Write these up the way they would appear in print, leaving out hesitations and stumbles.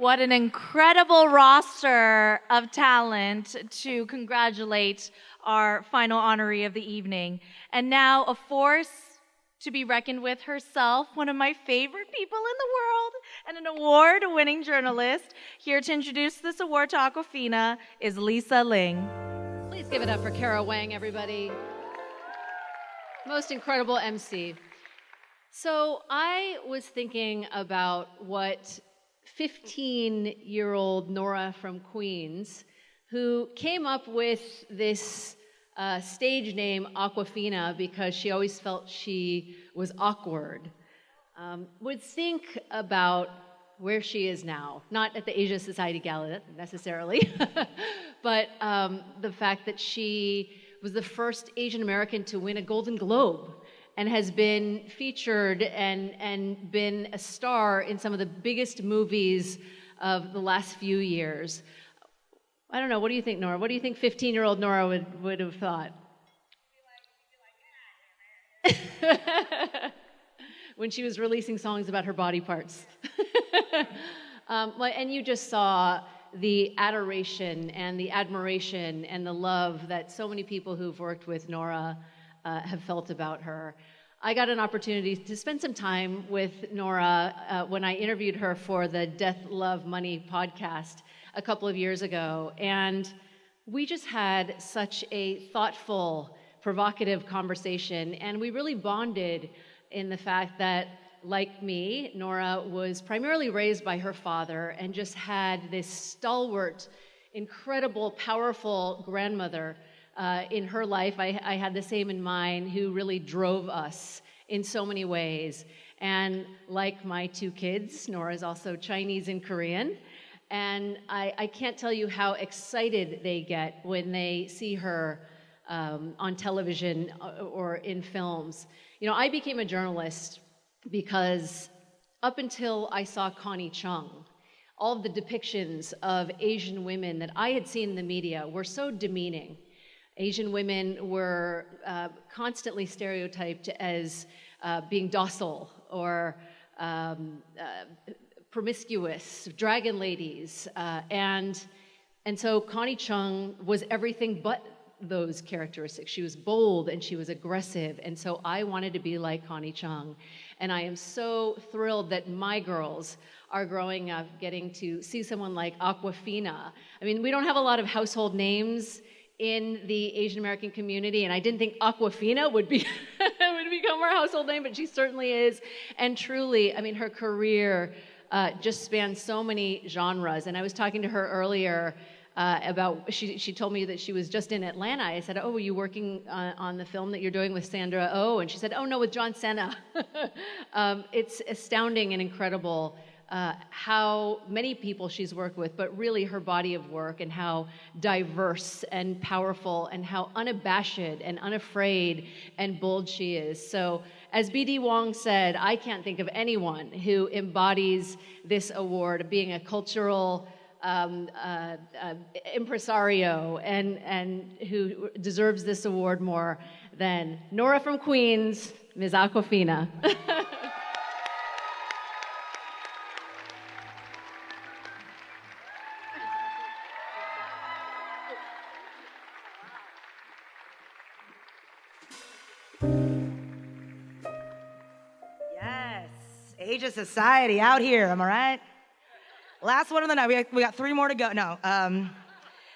What an incredible roster of talent to congratulate our final honoree of the evening. And now a force to be reckoned with herself, one of my favorite people in the world, and an award-winning journalist. Here to introduce this award to Awkwafina is Lisa Ling. Please give it up for Kara Wang, everybody. Most incredible MC. So I was thinking about what 15-year-old Nora from Queens, who came up with this stage name Awkwafina because she always felt she was awkward, would think about where she is now. Not at the Asia Society Gala necessarily, but the fact that she was the first Asian American to win a Golden Globe and has been featured and been a star in some of the biggest movies of the last few years. I don't know, what do you think, Nora? What do you think 15-year-old Nora would have thought? When she was releasing songs about her body parts. And you just saw the adoration and the admiration and the love that so many people who've worked with Nora have felt about her. I got an opportunity to spend some time with Nora when I interviewed her for the Death, Love, Money podcast a couple of years ago. And we just had such a thoughtful, provocative conversation. And we really bonded in the fact that, like me, Nora was primarily raised by her father and just had this stalwart, incredible, powerful grandmother in her life. I had the same in mine, who really drove us in so many ways. And like my two kids, Nora is also Chinese and Korean. And I can't tell you how excited they get when they see her on television or in films. You know, I became a journalist because up until I saw Connie Chung, all of the depictions of Asian women that I had seen in the media were so demeaning. Asian women were constantly stereotyped as being docile or promiscuous, dragon ladies, and so Connie Chung was everything but those characteristics. She was bold and she was aggressive, and so I wanted to be like Connie Chung. And I am so thrilled that my girls are growing up getting to see someone like Awkwafina. I mean, we don't have a lot of household names in the Asian American community, and I didn't think Awkwafina would be would become our household name, but she certainly is. And truly, I mean, her career just spans so many genres. And I was talking to her earlier about, she told me that she was just in Atlanta. I said, oh, were you working on the film that you're doing with Sandra Oh? And she said, oh, no, with John Cena. It's astounding and incredible how many people she's worked with, but really her body of work and how diverse and powerful and how unabashed and unafraid and bold she is. So as B.D. Wong said, I can't think of anyone who embodies this award, being a cultural impresario and who deserves this award more than Nora from Queens, Ms. Awkwafina. Yes, Asia Society out here, am I right? Last one of the night. We got 3 more to go. No,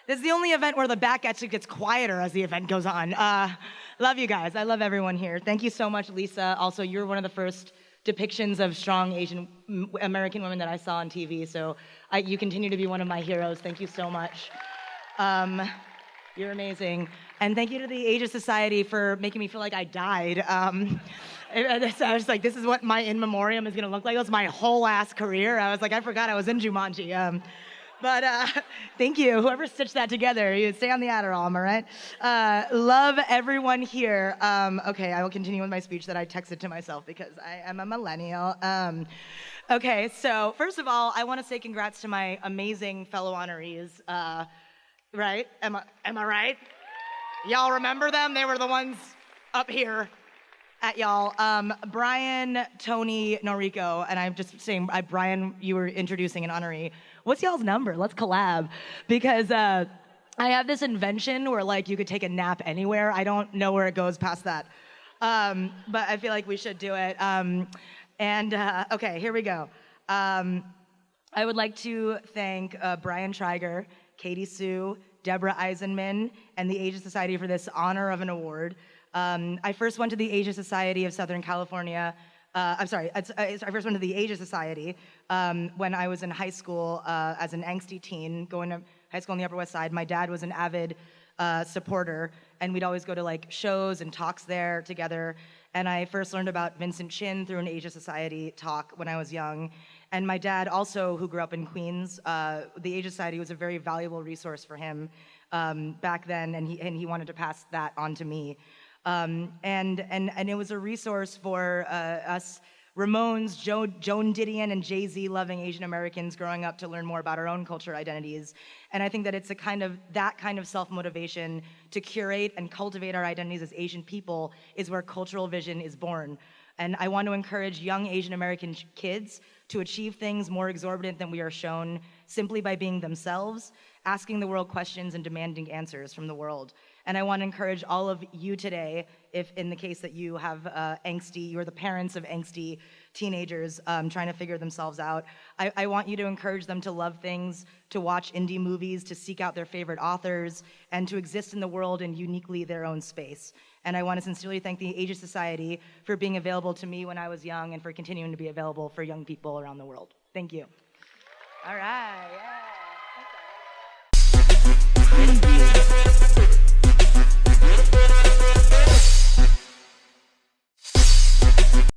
this is the only event where the back actually gets quieter as the event goes on. Love you guys. I love everyone here. Thank you so much, Lisa. Also, you're one of the first depictions of strong Asian American women that I saw on TV. So you continue to be one of my heroes. Thank you so much. You're amazing. And thank you to the Asia Society for making me feel like I died. I was like, this is what my in memoriam is going to look like. It was my whole ass career. I was like, I forgot I was in Jumanji. But thank you. Whoever stitched that together, you stay on the Adderall, am I right? Love everyone here. Okay, I will continue with my speech that I texted to myself because I am a millennial. Okay, so first of all, I want to say congrats to my amazing fellow honorees. Right? Am I right? Y'all remember them? They were the ones up here. at y'all. Brian, Toni, Noriko, and I'm just saying, Brian, you were introducing an honoree. What's y'all's number? Let's collab. Because I have this invention where like you could take a nap anywhere. I don't know where it goes past that. But I feel like we should do it. Okay, here we go. I would like to thank Brian Triger, Katie Sue, Deborah Eisenman, and the Asia Society for this honor of an award. I first went to the Asia Society of Southern California. I first went to the Asia Society when I was in high school as an angsty teen, going to high school on the Upper West Side. My dad was an avid supporter, and we'd always go to like shows and talks there together. And I first learned about Vincent Chin through an Asia Society talk when I was young. And my dad also, who grew up in Queens, the Asia Society was a very valuable resource for him back then, and he wanted to pass that on to me. And it was a resource for us Ramones, Joan Didion, and Jay-Z loving Asian Americans growing up to learn more about our own culture identities. And I think that it's that kind of self-motivation to curate and cultivate our identities as Asian people is where cultural vision is born. And I want to encourage young Asian American kids to achieve things more exorbitant than we are shown simply by being themselves, asking the world questions and demanding answers from the world. And I want to encourage all of you today, if in the case that you have you're the parents of angsty teenagers trying to figure themselves out, I want you to encourage them to love things, to watch indie movies, to seek out their favorite authors, and to exist in the world in uniquely their own space. And I want to sincerely thank the Asia Society for being available to me when I was young and for continuing to be available for young people around the world. Thank you. All right, yeah.